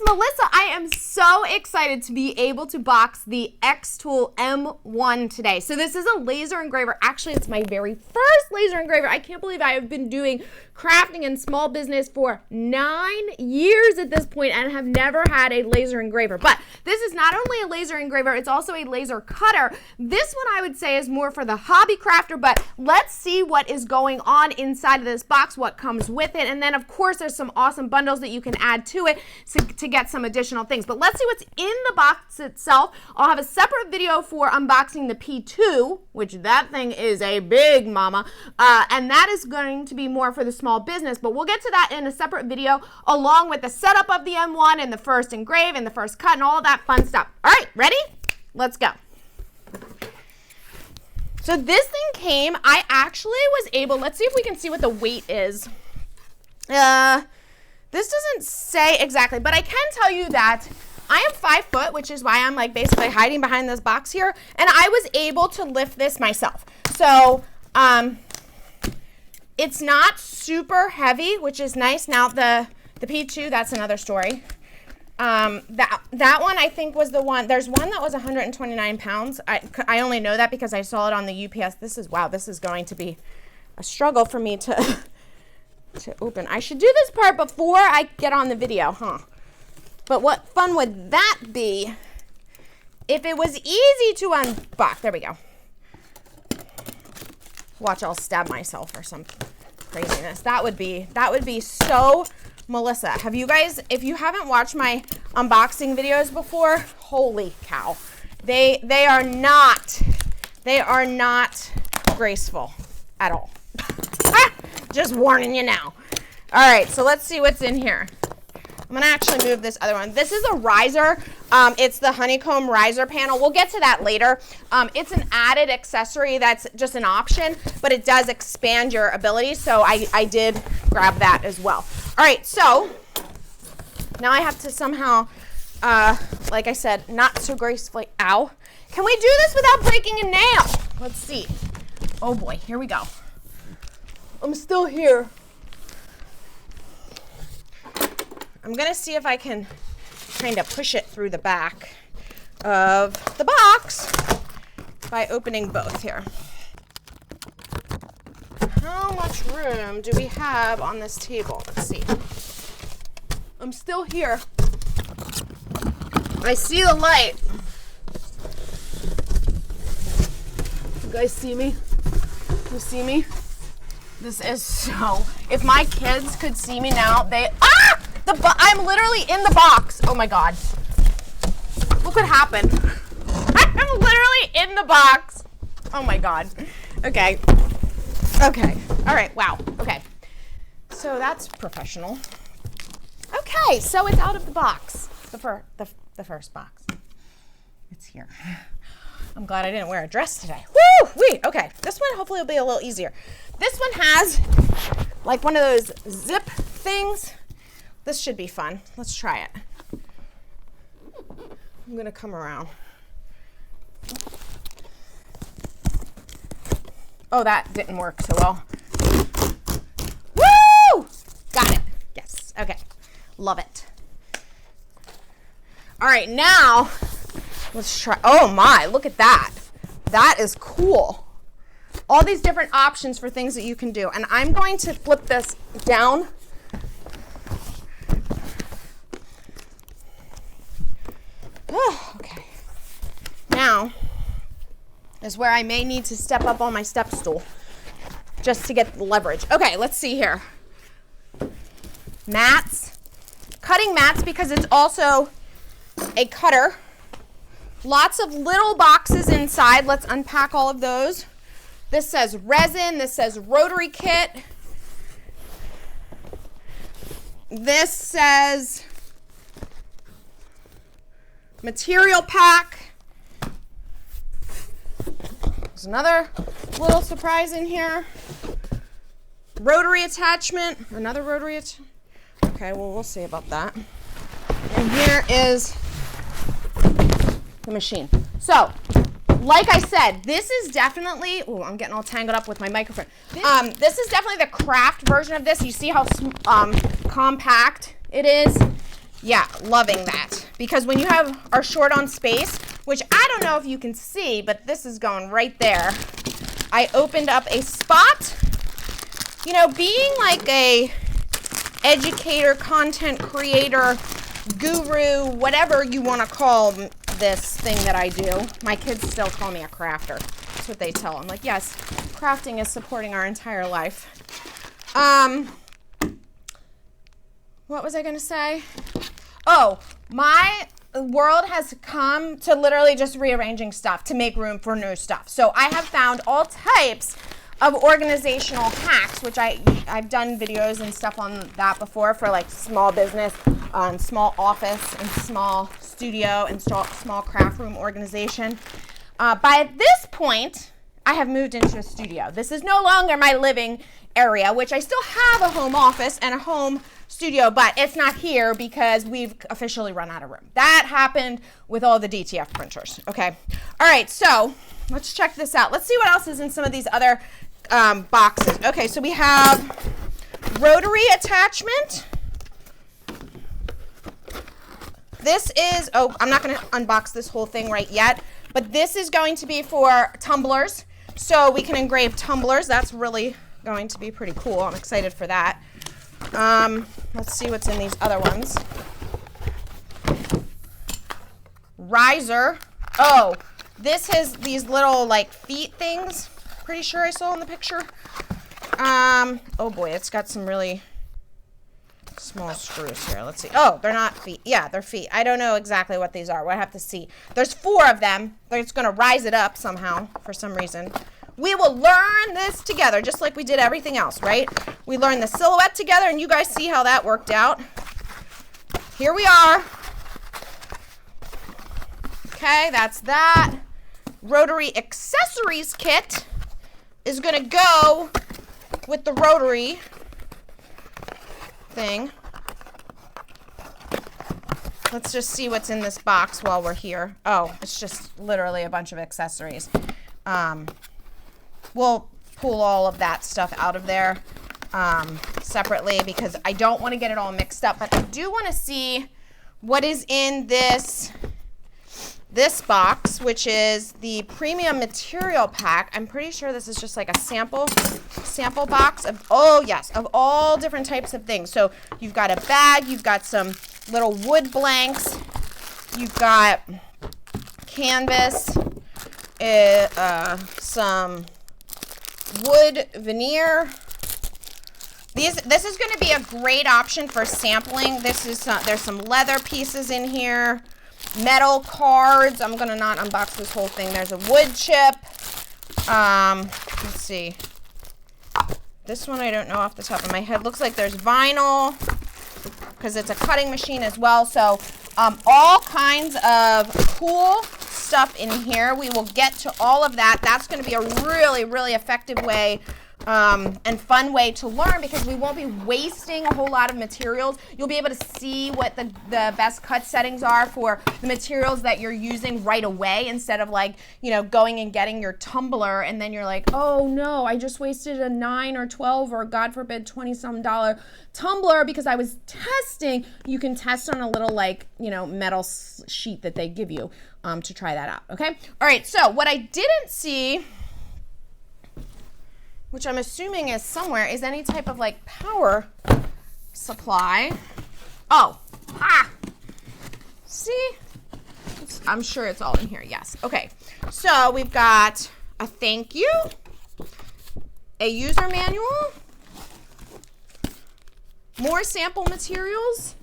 it's Melissa. I am so excited to be able to box the XTool M1 today. So this is a laser engraver. Actually, it's my very first laser engraver. I can't believe I have been doing crafting and small business for 9 years at this point and have never had a laser engraver. But this is not only a laser engraver, it's also a laser cutter. This one I would say is more for the hobby crafter, but let's see what is going on inside of this box, what comes with it, and then of course there's some awesome bundles that you can add to it to get some additional things. But let's see what's in the box itself. I'll have a separate video for unboxing the P2, which that thing is a big mama, and that is going to be more for the small business, but we'll get to that in a separate video along with the setup of the M1 and the first engrave and the first cut and all of that fun stuff. All right, ready? Let's go. So this thing came, I actually was able, let's see if we can see what the weight is. This doesn't say exactly, but I can tell you that I am 5 foot, which is why I'm like basically hiding behind this box here, and I was able to lift this myself. So, it's not super heavy, which is nice. Now the P2, that's another story. That one I think was the one. There's one that was 129 pounds. I only know that because I saw it on the UPS. This is going to be a struggle for me to open. I should do this part before I get on the video, huh? But what fun would that be if it was easy to unbox? There we go. Watch, I'll stab myself or some craziness. That would be so Melissa. Have you guys, if you haven't watched my unboxing videos before, holy cow. They are not graceful at all. Just warning you now. All right, so let's see what's in here. I'm gonna actually move this other one. This is a riser. It's the HoneyComb riser panel. We'll get to that later. It's an added accessory that's just an option, but it does expand your ability, so I did grab that as well. All right, so now I have to somehow, like I said, not so gracefully, ow. Can we do this without breaking a nail? Let's see. Oh boy, here we go. I'm still here. I'm gonna see if I can kind of push it through the back of the box by opening both here. How much room do we have on this table? Let's see. I'm still here. I see the light. You guys see me? You see me? This is so, if my kids could see me now, I'm literally in the box. Oh my God. Look what happened. I'm literally in the box. Oh my God. Okay. Okay. All right. Wow. Okay. So that's professional. Okay. So it's out of the box. The first box. It's here. I'm glad I didn't wear a dress today. Woo! Wait. Okay. This one hopefully will be a little easier. This one has like one of those zip things. This should be fun. Let's try it. I'm gonna come around. Oh, that didn't work so well. Woo! Got it. Yes. Okay. Love it. All right, now let's try. Oh my, look at that. That is cool. All these different options for things that you can do. And I'm going to flip this down. Oh, okay. Now is where I may need to step up on my step stool just to get the leverage. Okay, let's see here. Mats. Cutting mats because it's also a cutter. Lots of little boxes inside. Let's unpack all of those. This says resin. This says Rotary kit. This says material pack. There's another little surprise in here. Rotary attachment. Another rotary attachment. Okay, well, we'll see about that. And here is the machine. So, like I said, this is definitely, oh, I'm getting all tangled up with my microphone. This is definitely the craft version of this. You see how compact it is. Yeah, loving that. Because when you are short on space, which I don't know if you can see, but this is going right there. I opened up a spot. You know, being like a educator, content creator, guru, whatever you want to call this thing that I do. My kids still call me a crafter. That's what they tell them. Like, yes, crafting is supporting our entire life. What was I going to say? Oh, my world has come to literally just rearranging stuff to make room for new stuff. So I have found all types of organizational hacks, which I've done videos and stuff on that before for like small business, small office and small studio and small craft room organization. By this point, I have moved into a studio. This is no longer my living area, which I still have a home office and a home studio, but it's not here because we've officially run out of room. That happened with all the DTF printers. Okay. All right. So let's check this out. Let's see what else is in some of these other boxes. Okay. So we have Rotary attachment. This is, oh, I'm not going to unbox this whole thing right yet, but this is going to be for tumblers. So we can engrave tumblers. That's really going to be pretty cool. I'm excited for that. Let's see what's in these other ones. Riser. Oh, this has these little like feet things. Pretty sure I saw in the picture. Oh boy, it's got some really small screws here. Let's see. Oh, they're not feet. Yeah, they're feet. I don't know exactly what these are. We'll have to see. There's 4 of them. They're just going to rise it up somehow for some reason. We will learn this together, just like we did everything else, right? We learned the silhouette together, and you guys see how that worked out. Here we are. Okay, that's that. Rotary accessories kit is going to go with the Rotary thing. Let's just see what's in this box while we're here. Oh, it's just literally a bunch of accessories. We'll pull all of that stuff out of there separately because I don't want to get it all mixed up, but I do want to see what is in this box, which is the premium material pack. I'm pretty sure this is just like a sample box of, oh yes, of all different types of things. So you've got a bag, you've got some little wood blanks, you've got canvas, some wood veneer. This is going to be a great option for sampling. This is there's some leather pieces in here, metal cards. I'm going to not unbox this whole thing. There's a wood chip. Let's see. This one I don't know off the top of my head. Looks like there's vinyl because it's a cutting machine as well. So all kinds of cool stuff in here. We will get to all of that. That's going to be a really, really effective way and fun way to learn because we won't be wasting a whole lot of materials. You'll be able to see what the best cut settings are for the materials that you're using right away instead of like, you know, going and getting your tumbler and then you're like, oh no, I just wasted a $9 or $12 or God forbid $20-some tumbler because I was testing. You can test on a little like, you know, metal sheet that they give you to try that out. Okay. All right. So what I didn't see, which I'm assuming is somewhere, is any type of like power supply. Oh, see? I'm sure it's all in here, yes. Okay, so we've got a thank you, a user manual, more sample materials,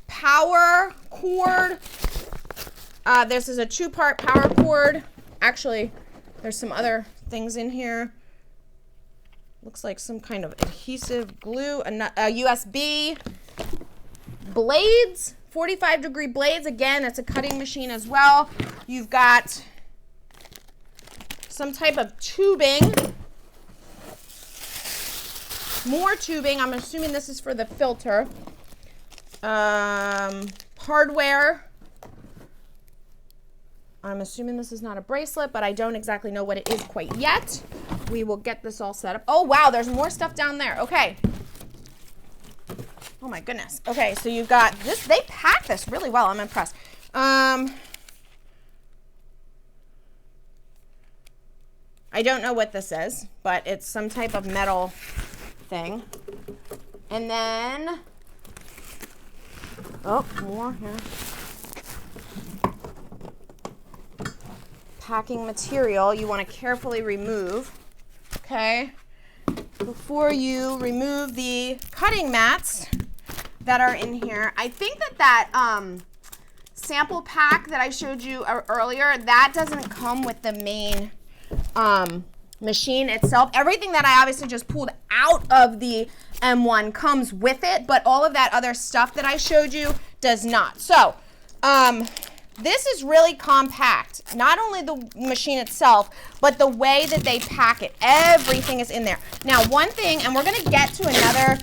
power cord. This is a 2-part power cord. Actually, there's some other things in here. Looks like some kind of adhesive glue, a USB, blades, 45-degree blades. Again, it's a cutting machine as well. You've got some type of tubing, more tubing. I'm assuming this is for the filter. Hardware. I'm assuming this is not a bracelet, but I don't exactly know what it is quite yet. We will get this all set up. Oh, wow, there's more stuff down there. Okay. Oh my goodness. Okay, so you've got this. They pack this really well. I'm impressed. I don't know what this is, but it's some type of metal thing. And then, oh, more here. Packing material you want to carefully remove, okay, before you remove the cutting mats that are in here. I think that sample pack that I showed you earlier, that doesn't come with the main machine itself. Everything that I obviously just pulled out of the M1 comes with it, but all of that other stuff that I showed you does not. So this is really compact. Not only the machine itself, but the way that they pack it. Everything is in there. Now, one thing, and we're gonna get to another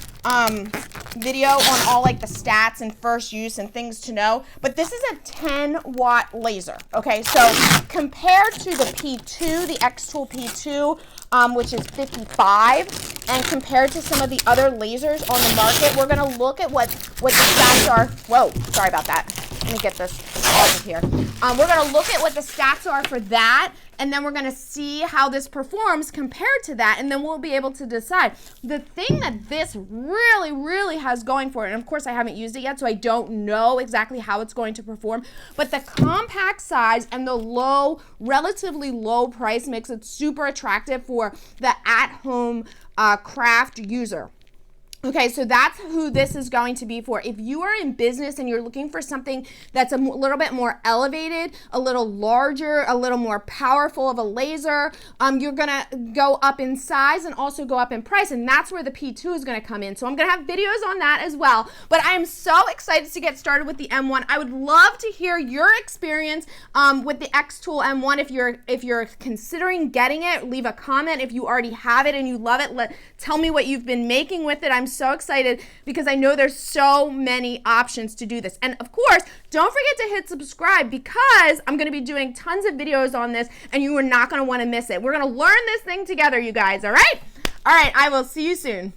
video on all like the stats and first use and things to know, but this is a 10-watt laser, okay? So compared to the P2, the XTool P2, which is 55, and compared to some of the other lasers on the market, we're gonna look at what the stats are. Whoa, sorry about that. Let me get this off of here. We're gonna look at what the stats are for that, and then we're gonna see how this performs compared to that, and then we'll be able to decide. The thing that this really, really has going for it, and of course I haven't used it yet, so I don't know exactly how it's going to perform, but the compact size and the low, relatively low price makes it super attractive for the at-home craft user. Okay, so that's who this is going to be for. If you are in business and you're looking for something that's a little bit more elevated, a little larger, a little more powerful of a laser, you're gonna go up in size and also go up in price, and that's where the P2 is gonna come in. So I'm gonna have videos on that as well, but I am so excited to get started with the M1. I would love to hear your experience with the XTool M1. If you're considering getting it, leave a comment. If you already have it and you love it, tell me what you've been making with it. I'm so excited because I know there's so many options to do this. And of course, don't forget to hit subscribe because I'm going to be doing tons of videos on this and you are not going to want to miss it. We're going to learn this thing together, you guys, all right? All right, I will see you soon.